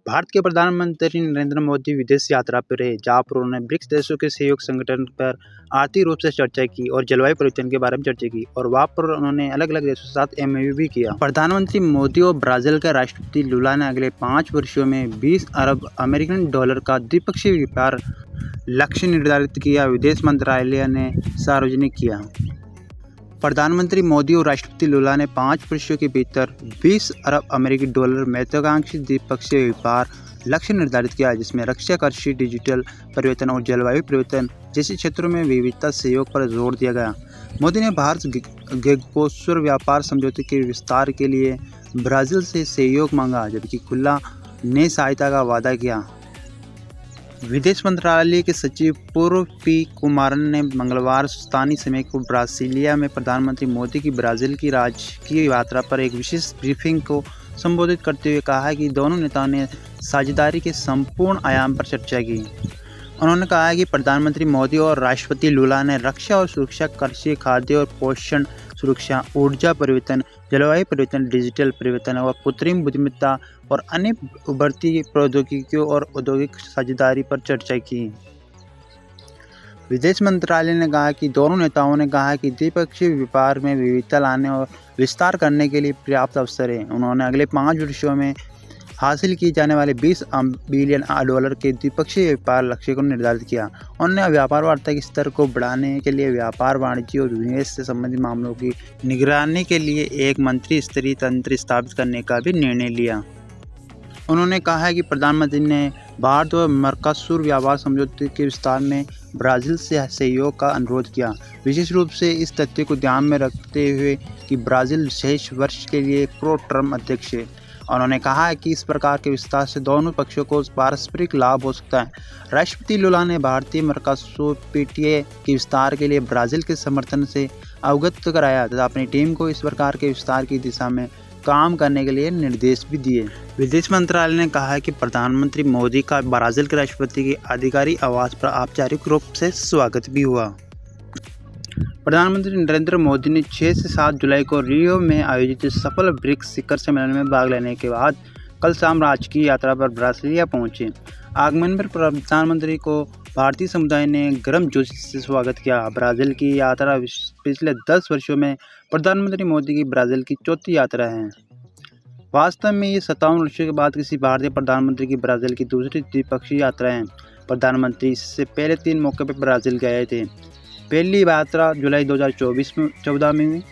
भारत के प्रधानमंत्री नरेंद्र मोदी विदेश यात्रा पर रहे, जहां पर उन्होंने ब्रिक्स देशों के सहयोग संगठन पर आर्थिक रूप से चर्चा की और जलवायु परिवर्तन के बारे में चर्चा की और वहां पर उन्होंने अलग-अलग देशों के साथ एमओयू भी किया। प्रधानमंत्री मोदी और ब्राजील के राष्ट्रपति लुला ने अगले 5 वर्षों में 20 अरब अमेरिकन डॉलर का द्विपक्षीय व्यापार लक्ष्य निर्धारित किया, विदेश मंत्रालय ने सार्वजनिक किया। प्रधानमंत्री मोदी और राष्ट्रपति लुला ने 5 वर्षों के भीतर 20 अरब अमेरिकी डॉलर महत्वाकांक्षी द्विपक्षीय व्यापार लक्ष्य निर्धारित किया, जिसमें रक्षा, कृषि, डिजिटल परिवर्तन और जलवायु परिवर्तन जैसे क्षेत्रों में विविधता सहयोग पर जोर दिया गया। मोदी ने भारत गेगोसुर व्यापार समझौते के विस्तार के लिए ब्राज़ील से सहयोग मांगा, जबकि खुला नई सहायता का वादा किया। विदेश मंत्रालय के सचिव पूर्व पी कुमारन ने मंगलवार स्थानीय समय को ब्रासीलिया में प्रधानमंत्री मोदी की ब्राज़ील की राजकीय यात्रा पर एक विशेष ब्रीफिंग को संबोधित करते हुए कहा कि दोनों नेताओं ने साझेदारी के संपूर्ण आयाम पर चर्चा की। उन्होंने कहा कि प्रधानमंत्री मोदी और राष्ट्रपति लुला ने रक्षा और सुरक्षा, कृषि, खाद्य और पोषण सुरक्षा, ऊर्जा परिवर्तन, जलवायु परिवर्तन, डिजिटल परिवर्तन और कृत्रिम बुद्धिमत्ता और अन्य उभरती प्रौद्योगिकियों और औद्योगिक साझेदारी पर चर्चा की। विदेश मंत्रालय ने कहा कि दोनों नेताओं ने कहा कि द्विपक्षीय व्यापार में विविधता लाने और विस्तार करने के लिए पर्याप्त अवसर है। उन्होंने अगले 5 वर्षों में हासिल किए जाने वाले 20 बिलियन डॉलर के द्विपक्षीय व्यापार लक्ष्य को निर्धारित किया। उन्होंने व्यापार वार्ता के स्तर को बढ़ाने के लिए व्यापार, वाणिज्य और निवेश से संबंधित मामलों की निगरानी के लिए एक मंत्री स्तरीय तंत्र स्थापित करने का भी निर्णय लिया। उन्होंने कहा कि प्रधानमंत्री ने भारत और मर्कासुर व्यापार समझौते के विस्तार में ब्राज़ील से सहयोग का अनुरोध किया, विशेष रूप से इस तथ्य को ध्यान में रखते हुए कि ब्राज़ील शेष वर्ष के लिए प्रो टर्म अध्यक्ष है। उन्होंने कहा कि इस प्रकार के विस्तार से दोनों पक्षों को पारस्परिक लाभ हो सकता है। राष्ट्रपति लुला ने भारतीय मर्कासुर पीटीए के विस्तार के लिए ब्राज़ील के समर्थन से अवगत कराया तथा अपनी टीम को इस प्रकार के विस्तार की दिशा में काम करने के लिए निर्देश भी दिए। विदेश मंत्रालय ने कहा कि प्रधानमंत्री मोदी का ब्राज़ील के राष्ट्रपति के आधिकारिक आवास पर औपचारिक रूप से स्वागत भी हुआ। प्रधानमंत्री नरेंद्र मोदी ने 6 से 7 जुलाई को रियो में आयोजित सफल ब्रिक्स शिखर सम्मेलन में भाग लेने के बाद कल शाम राजकीय यात्रा पर ब्रासीलिया पहुंचे। आगमन पर प्रधानमंत्री को भारतीय समुदाय ने गर्मजोशी से स्वागत किया। ब्राज़ील की यात्रा पिछले 10 वर्षों में प्रधानमंत्री मोदी की ब्राज़ील की चौथी यात्रा है। वास्तव में ये 57 वर्षों के बाद किसी भारतीय प्रधानमंत्री की ब्राज़ील की दूसरी द्विपक्षीय यात्रा है। प्रधानमंत्री इससे पहले 3 मौके पर ब्राज़ील गए थे। पहली यात्रा जुलाई 2014 में हुई,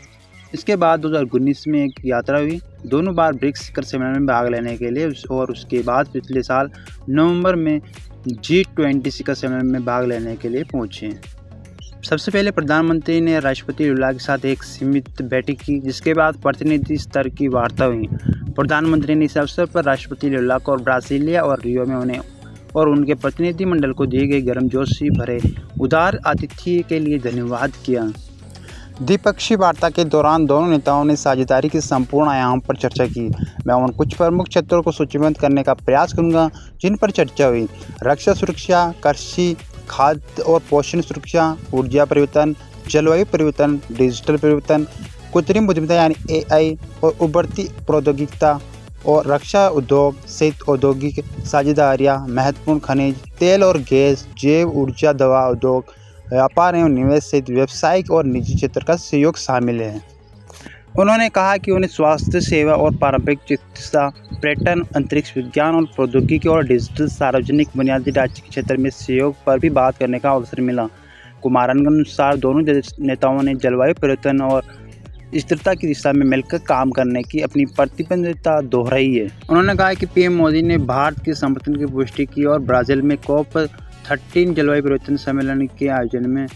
इसके बाद 2019 में एक यात्रा हुई, दोनों बार ब्रिक्स शिखर सम्मेलन में भाग लेने के लिए, और उसके बाद पिछले साल नवंबर में G20 शिखर सम्मेलन में भाग लेने के लिए पहुंचे। सबसे पहले प्रधानमंत्री ने राष्ट्रपति लुला के साथ एक सीमित बैठक की, जिसके बाद प्रतिनिधि स्तर की वार्ता हुई। प्रधानमंत्री ने इस अवसर पर राष्ट्रपति लुला को ब्रासीलिया और रियो में उन्हें और उनके प्रतिनिधि मंडल को दिए गए गर्मजोशी भरे उदार आतिथ्य के लिए धन्यवाद किया। द्विपक्षीय वार्ता के दौरान दोनों नेताओं ने साझेदारी के संपूर्ण आयाम पर चर्चा की। मैं उन कुछ प्रमुख क्षेत्रों को सूचीबद्ध करने का प्रयास करूंगा जिन पर चर्चा हुई: रक्षा सुरक्षा, कृषि, खाद्य और पोषण सुरक्षा, ऊर्जा परिवर्तन, जलवायु परिवर्तन, डिजिटल परिवर्तन, कृत्रिम बुद्धिमत्ता यानी AI और उभरती प्रौद्योगिकता और रक्षा उद्योग सहित औद्योगिक साझेदारियाँ, महत्वपूर्ण खनिज तेल और गैस, जैव ऊर्जा, दवा उद्योग, व्यापार एवं निवेश सहित व्यावसायिक और निजी क्षेत्र का सहयोग शामिल है। उन्होंने कहा कि उन्हें स्वास्थ्य सेवा और पारंपरिक चिकित्सा, पर्यटन, अंतरिक्ष विज्ञान और प्रौद्योगिकी और डिजिटल सार्वजनिक बुनियादी ढांचे के क्षेत्र में सहयोग पर भी बात करने का अवसर मिला। कुमारन के अनुसार दोनों नेताओं ने जलवायु परिवर्तन और स्थिरता की दिशा में मिलकर काम करने की अपनी प्रतिबद्धता दोहराई है। उन्होंने कहा कि पीएम मोदी ने भारत के समर्थन की पुष्टि की और ब्राज़ील में COP13 जलवायु परिवर्तन सम्मेलन के आयोजन में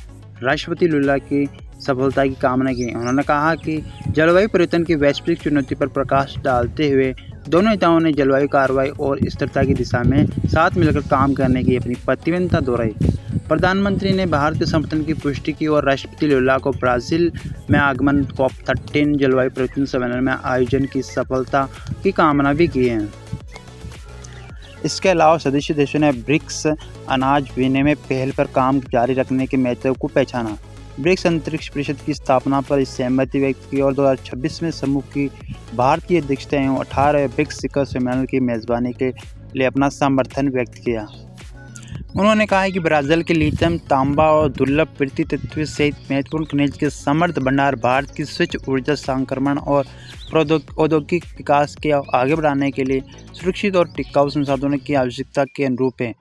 राष्ट्रपति लुला की सफलता की कामना की। उन्होंने कहा कि जलवायु परिवर्तन की वैश्विक चुनौती पर प्रकाश डालते हुए दोनों नेताओं ने जलवायु कार्रवाई और स्थिरता की दिशा में साथ मिलकर काम करने की अपनी प्रतिबद्धता दोहराई। प्रधानमंत्री ने भारत के समर्थन की पुष्टि की और राष्ट्रपति लुला को ब्राज़ील में आगमन COP13 जलवायु परिवर्तन सम्मेलन में आयोजन की सफलता की कामना भी की है। इसके अलावा सदस्य देशों ने ब्रिक्स अनाज विनिमय पहल पर काम जारी रखने के महत्व को पहचाना। ब्रिक्स अंतरिक्ष परिषद की स्थापना पर सहमति व्यक्त की और 2026 में समूह की भारत की अध्यक्षता एवं 18वें ब्रिक्स शिखर सम्मेलन की मेजबानी के लिए अपना समर्थन व्यक्त किया। उन्होंने कहा है कि ब्राज़ील के लिथियम, तांबा और दुर्लभ पृथ्वी तत्व सहित महत्वपूर्ण खनिज के समृद्ध भंडार भारत की स्वच्छ ऊर्जा संक्रमण और औद्योगिक विकास के आगे बढ़ाने के लिए सुरक्षित और टिकाऊ संसाधनों की आवश्यकता के अनुरूप है।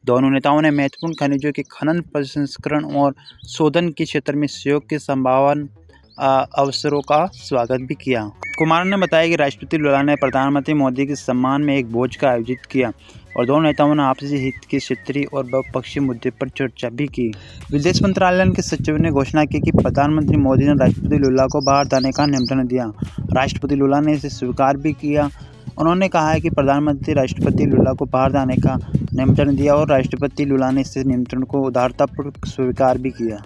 दोनों नेताओं ने महत्वपूर्ण खनिजों के खनन, प्रसंस्करण और शोधन के क्षेत्र में सहयोग के संभावना अवसरों का स्वागत भी किया। कुमार ने बताया कि राष्ट्रपति लुला ने प्रधानमंत्री मोदी के सम्मान में एक भोज का आयोजित किया और दोनों नेताओं ने आपसी हित के क्षेत्रीय और बहुपक्षीय मुद्दे पर चर्चा भी की। विदेश मंत्रालय के सचिव ने घोषणा की कि प्रधानमंत्री मोदी ने राष्ट्रपति लुला को भारत आने का निमंत्रण दिया। राष्ट्रपति लुला ने इसे स्वीकार भी किया। उन्होंने कहा है कि प्रधानमंत्री राष्ट्रपति लुला को भारत आने का निमंत्रण दिया और राष्ट्रपति लुला ने इस निमंत्रण को उदारतापूर्वक स्वीकार भी किया।